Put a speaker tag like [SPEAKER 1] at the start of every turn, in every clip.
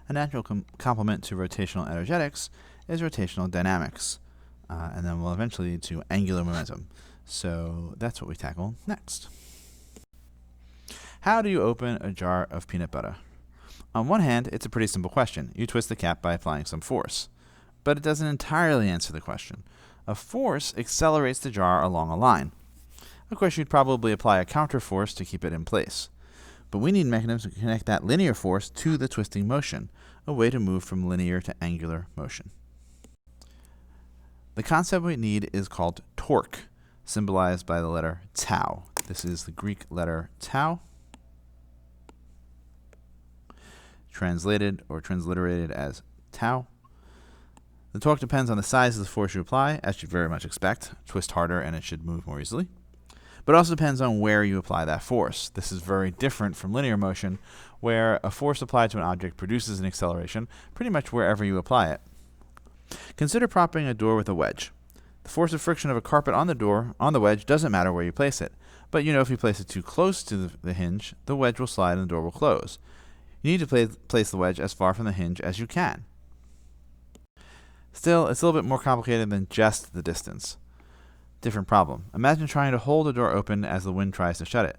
[SPEAKER 1] A natural complement to rotational energetics is rotational dynamics, and then will eventually lead to angular momentum. So that's what we tackle next. How do you open a jar of peanut butter? On one hand, it's a pretty simple question. You twist the cap by applying some force. But it doesn't entirely answer the question. A force accelerates the jar along a line. Of course, you'd probably apply a counterforce to keep it in place. But we need mechanisms to connect that linear force to the twisting motion, a way to move from linear to angular motion. The concept we need is called torque, symbolized by the letter tau. This is the Greek letter tau, translated or transliterated as tau. The torque depends on the size of the force you apply, as you'd very much expect. Twist harder and it should move more easily. But it also depends on where you apply that force. This is very different from linear motion, where a force applied to an object produces an acceleration pretty much wherever you apply it. Consider propping a door with a wedge. The force of friction of a carpet on the wedge doesn't matter where you place it. But if you place it too close to the hinge, the wedge will slide and the door will close. You need to place the wedge as far from the hinge as you can. Still, it's a little bit more complicated than just the distance. Different problem. Imagine trying to hold a door open as the wind tries to shut it.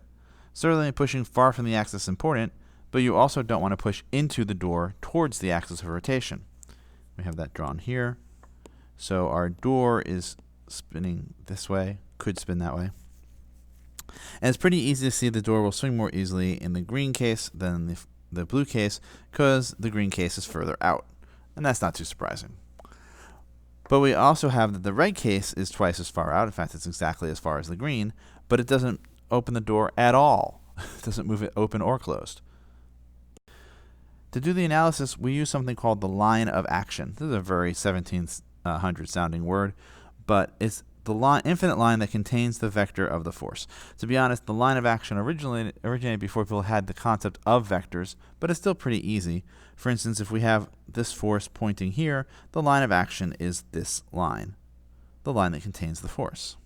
[SPEAKER 1] Certainly pushing far from the axis is important, but you also don't want to push into the door towards the axis of rotation. We have that drawn here. So our door is spinning this way, could spin that way. And it's pretty easy to see the door will swing more easily in the green case than the blue case, because the green case is further out. And that's not too surprising. But we also have that the red case is twice as far out. In fact, it's exactly as far as the green, but it doesn't open the door at all. It doesn't move it open or closed. To do the analysis, we use something called the line of action. This is a very 1700 sounding word, but it's the infinite line that contains the vector of the force. To be honest, the line of action originated before people had the concept of vectors, but it's still pretty easy. For instance, if we have this force pointing here, the line of action is this line, the line that contains the force.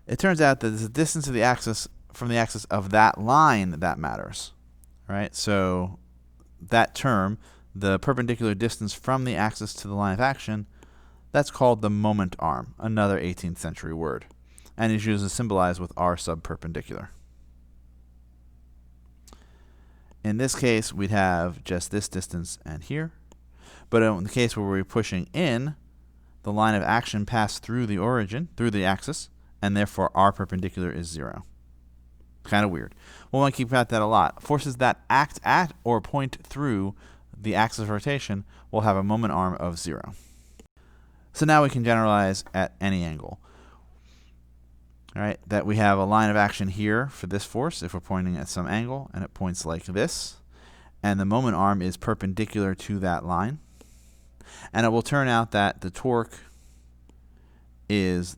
[SPEAKER 1] It turns out that it's the distance of the axis from the axis of that line that matters. Right? So that term, the perpendicular distance from the axis to the line of action, that's called the moment arm, another 18th century word, and is usually symbolized with r sub perpendicular. In this case, we'd have just this distance and here. But in the case where we're pushing in, the line of action passed through the origin, through the axis, and therefore r perpendicular is 0. Kind of weird. We'll want to keep at that a lot. Forces that act at or point through the axis of rotation will have a moment arm of 0. So now we can generalize at any angle. All right, that we have a line of action here for this force if we're pointing at some angle, and it points like this. And the moment arm is perpendicular to that line. And it will turn out that the torque is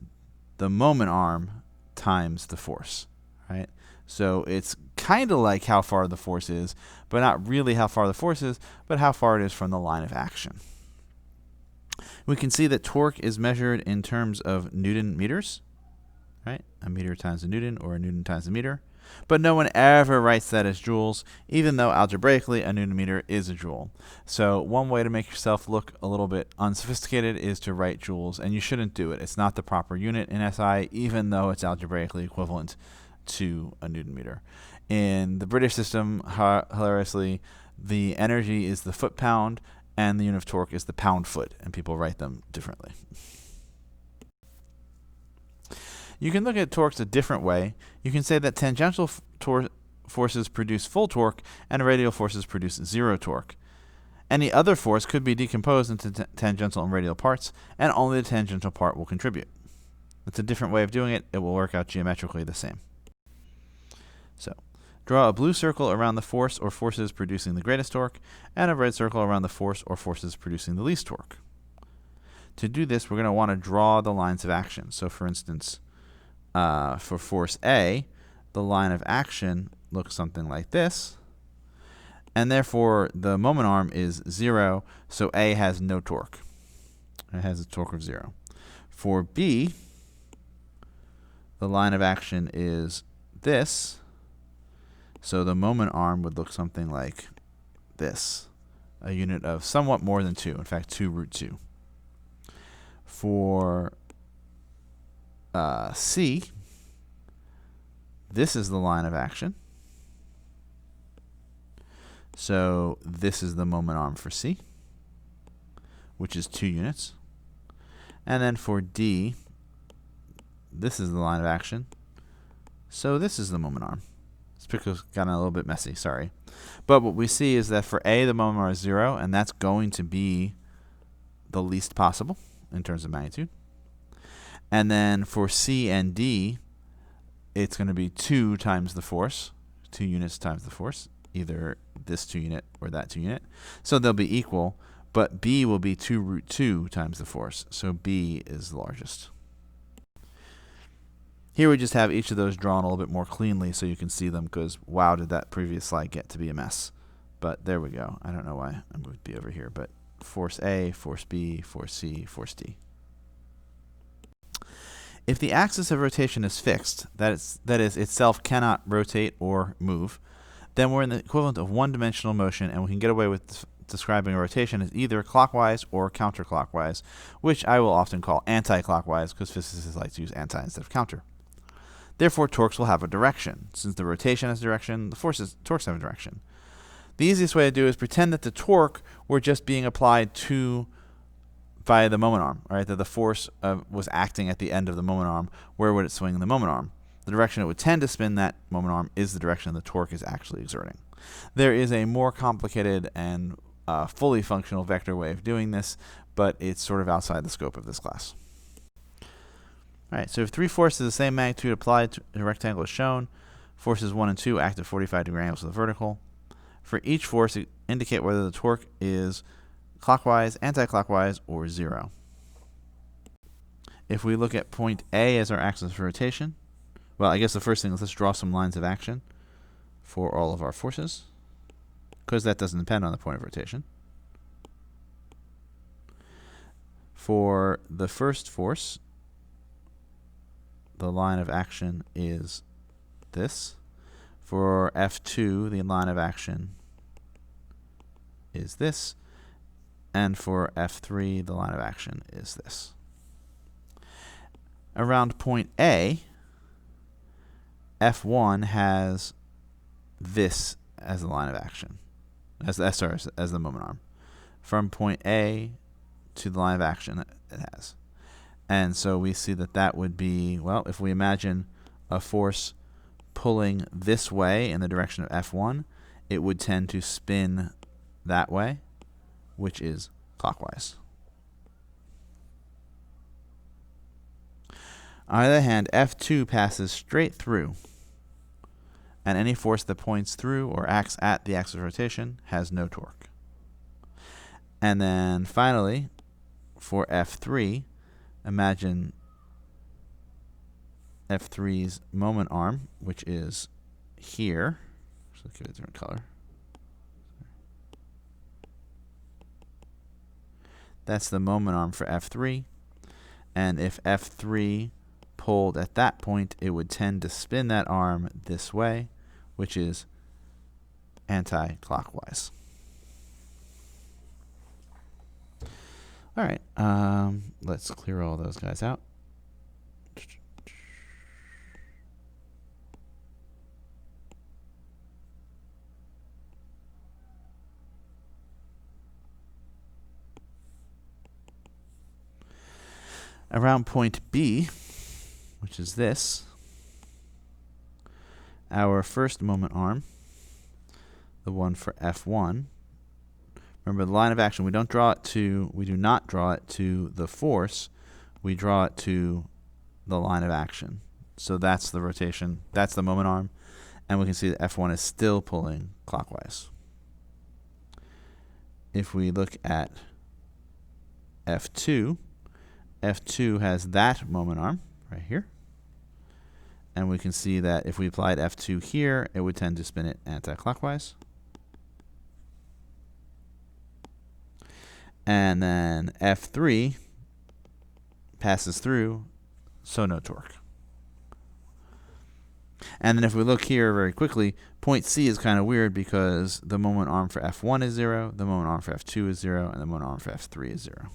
[SPEAKER 1] the moment arm times the force. Right? So it's kind of like how far the force is, but not really how far the force is, but how far it is from the line of action. We can see that torque is measured in terms of Newton meters, right? A meter times a Newton, or a Newton times a meter. But no one ever writes that as joules, even though algebraically a Newton meter is a joule. So one way to make yourself look a little bit unsophisticated is to write joules, and you shouldn't do it. It's not the proper unit in SI, even though it's algebraically equivalent to a Newton meter. In the British system, hilariously, the energy is the foot-pound, and the unit of torque is the pound-foot, and people write them differently. You can look at torques a different way. You can say that tangential forces produce full torque, and radial forces produce 0 torque. Any other force could be decomposed into tangential and radial parts, and only the tangential part will contribute. It's a different way of doing it. It will work out geometrically the same. So, draw a blue circle around the force or forces producing the greatest torque, and a red circle around the force or forces producing the least torque. To do this, we're going to want to draw the lines of action. So, for instance, for force A, the line of action looks something like this, and therefore the moment arm is 0, so A has no torque. It has a torque of 0. For B, the line of action is this, so the moment arm would look something like this, a unit of somewhat more than 2, in fact 2 root 2. For C, this is the line of action. So this is the moment arm for C, which is 2 units. And then for D, this is the line of action. So this is the moment arm. This picture's gotten a little bit messy, sorry. But what we see is that for A, the moment arm is 0, and that's going to be the least possible in terms of magnitude. And then for C and D, it's going to be 2 times the force, 2 units times the force, either this 2 unit or that 2 unit. So they'll be equal, but B will be 2 root 2 times the force. So B is the largest. Here we just have each of those drawn a little bit more cleanly so you can see them, because wow, did that previous slide get to be a mess. But there we go. I don't know why I moved B over here, but force A, force B, force C, force D. If the axis of rotation is fixed, that is itself cannot rotate or move, then we're in the equivalent of one-dimensional motion, and we can get away with describing a rotation as either clockwise or counterclockwise, which I will often call anti-clockwise because physicists like to use anti instead of counter. Therefore, torques will have a direction. Since the rotation has a direction, the torques have a direction. The easiest way to do it is pretend that the torque were just being applied via the moment arm, right? That the force was acting at the end of the moment arm. Where would it swing the moment arm? The direction it would tend to spin that moment arm is the direction the torque is actually exerting. There is a more complicated and fully functional vector way of doing this, but it's sort of outside the scope of this class. All right, so if 3 forces of the same magnitude applied to a rectangle is shown, forces 1 and 2 act at 45-degree angles to the vertical. For each force, indicate whether the torque is clockwise, anti-clockwise, or 0. If we look at point A as our axis of rotation, well, I guess the first thing is let's draw some lines of action for all of our forces, because that doesn't depend on the point of rotation. For the first force, the line of action is this. For F2, the line of action is this. And for F3, the line of action is this. Around point A, F1 has this as the line of action, as the moment arm. From point A to the line of action, it has. And so we see that that would be, well, if we imagine a force pulling this way in the direction of F1, it would tend to spin that way, which is clockwise. On the other hand, F2 passes straight through, and any force that points through or acts at the axis of rotation has no torque. And then finally, for F3, imagine F3's moment arm, which is here. So let's give it a different color. That's the moment arm for F3. And if F3 pulled at that point, it would tend to spin that arm this way, which is anti-clockwise. All right, let's clear all those guys out. Around point B, which is this, our first moment arm, the one for F1. Remember the line of action, we do not draw it to the force, we draw it to the line of action. So that's the rotation, that's the moment arm, and we can see that F1 is still pulling clockwise. If we look at F2, F2 has that moment arm right here. And we can see that if we applied F2 here, it would tend to spin it anti-clockwise. And then F3 passes through, so no torque. And then if we look here very quickly, point C is kind of weird because the moment arm for F1 is 0, the moment arm for F2 is 0, and the moment arm for F3 is 0.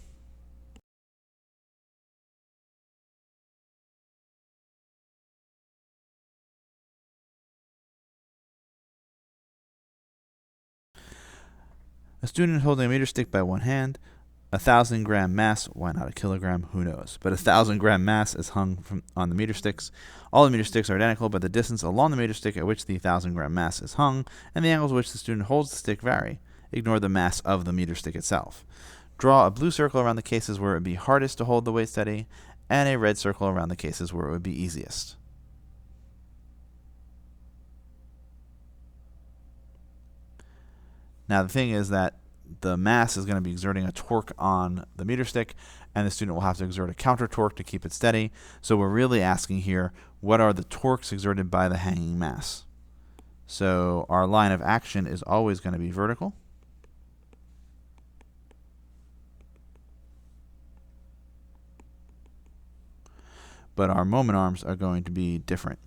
[SPEAKER 1] A student holding a meter stick by one hand, 1,000-gram mass, why not a kilogram, who knows. But 1,000-gram mass is hung on the meter sticks. All the meter sticks are identical, but the distance along the meter stick at which the 1,000-gram mass is hung and the angles at which the student holds the stick vary. Ignore the mass of the meter stick itself. Draw a blue circle around the cases where it would be hardest to hold the weight steady, and a red circle around the cases where it would be easiest. Now the thing is that the mass is going to be exerting a torque on the meter stick, and the student will have to exert a counter torque to keep it steady. So we're really asking here, what are the torques exerted by the hanging mass? So our line of action is always going to be vertical. But our moment arms are going to be different.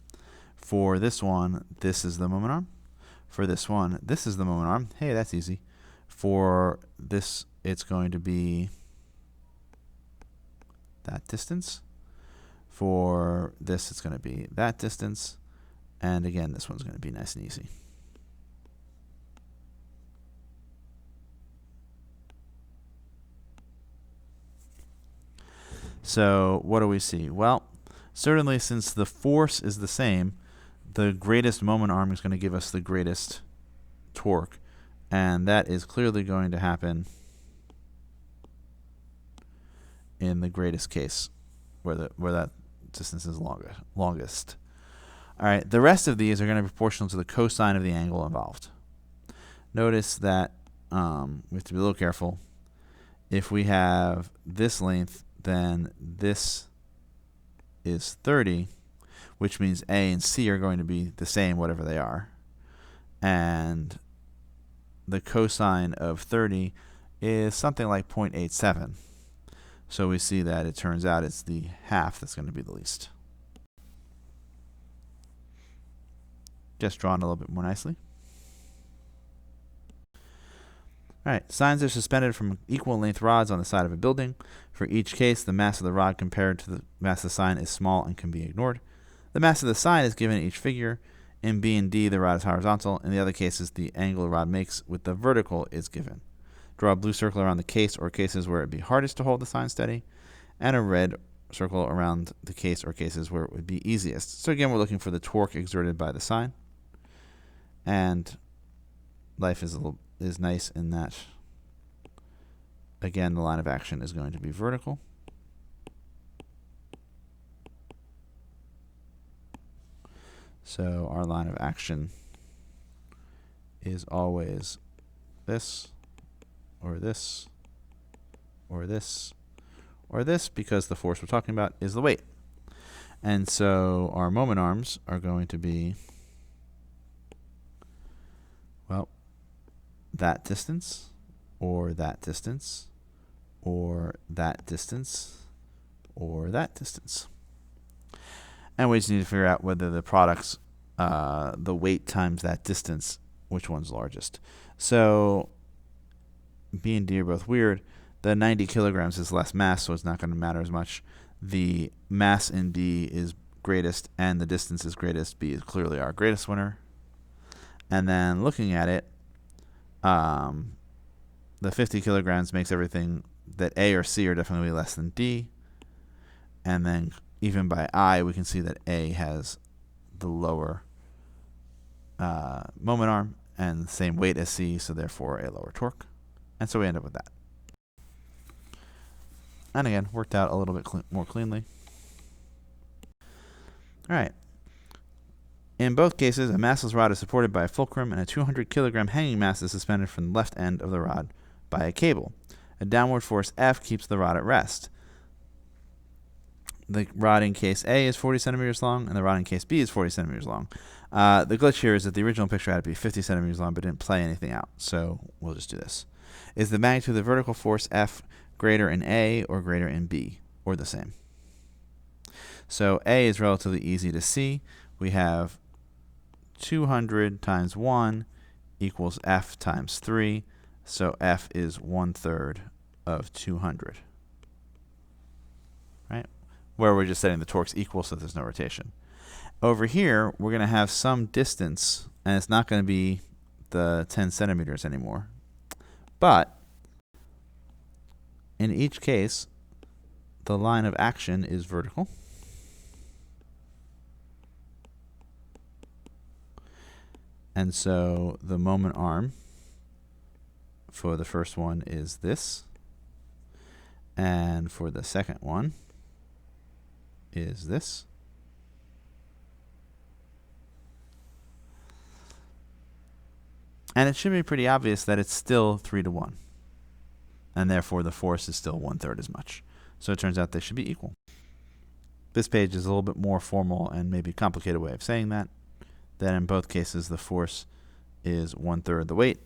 [SPEAKER 1] For this one, this is the moment arm. For this one, this is the moment arm. Hey, that's easy. For this, it's going to be that distance. For this, it's going to be that distance. And again, this one's going to be nice and easy. So what do we see? Well, certainly since the force is the same, the greatest moment arm is going to give us the greatest torque. And that is clearly going to happen in the greatest case, where that distance is longest. All right, the rest of these are going to be proportional to the cosine of the angle involved. Notice that we have to be a little careful. If we have this length, then this is 30, which means A and C are going to be the same, whatever they are. And the cosine of 30 is something like 0.87. So we see that it turns out it's the half that's going to be the least. Just drawn a little bit more nicely. All right, signs are suspended from equal length rods on the side of a building. For each case, the mass of the rod compared to the mass of the sign is small and can be ignored. The mass of the sign is given in each figure. In B and D, the rod is horizontal. In the other cases, the angle the rod makes with the vertical is given. Draw a blue circle around the case or cases where it would be hardest to hold the sign steady, and a red circle around the case or cases where it would be easiest. So again, we're looking for the torque exerted by the sign. And life is nice in that, again, the line of action is going to be vertical. So our line of action is always this, or this, or this, or this, because the force we're talking about is the weight. And so our moment arms are going to be, well, that distance, or that distance, or that distance, or that distance. And we just need to figure out whether the products, the weight times that distance, which one's largest. So B and D are both weird. The 90 kilograms is less mass, so it's not going to matter as much. The mass in D is greatest, and the distance is greatest. B is clearly our greatest winner. And then looking at it, the 50 kilograms makes everything that A or C are definitely less than D. And then even by I, we can see that A has the lower moment arm and the same weight as C, so therefore a lower torque. And so we end up with that. And again, worked out a little bit more cleanly. All right. In both cases, a massless rod is supported by a fulcrum, and a 200 kilogram hanging mass is suspended from the left end of the rod by a cable. A downward force F keeps the rod at rest. The rod in case A is 40 centimeters long, and the rod in case B is 40 centimeters long. The glitch here is that the original picture had to be 50 centimeters long, but didn't play anything out, so we'll just do this. Is the magnitude of the vertical force F greater in A or greater in B, or the same? So A is relatively easy to see. We have 200 times 1 equals F times 3. So F is 1/3 of 200. Right? Where we're just setting the torques equal so there's no rotation. Over here, we're going to have some distance, and it's not going to be the 10 centimeters anymore. But in each case, the line of action is vertical. And so the moment arm for the first one is this. And for the second one is this. And it should be pretty obvious that it's still 3-to-1. And therefore the force is still 1/3 as much. So it turns out they should be equal. This page is a little bit more formal and maybe complicated way of saying that in both cases the force is 1/3 the weight,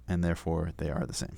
[SPEAKER 1] and therefore they are the same.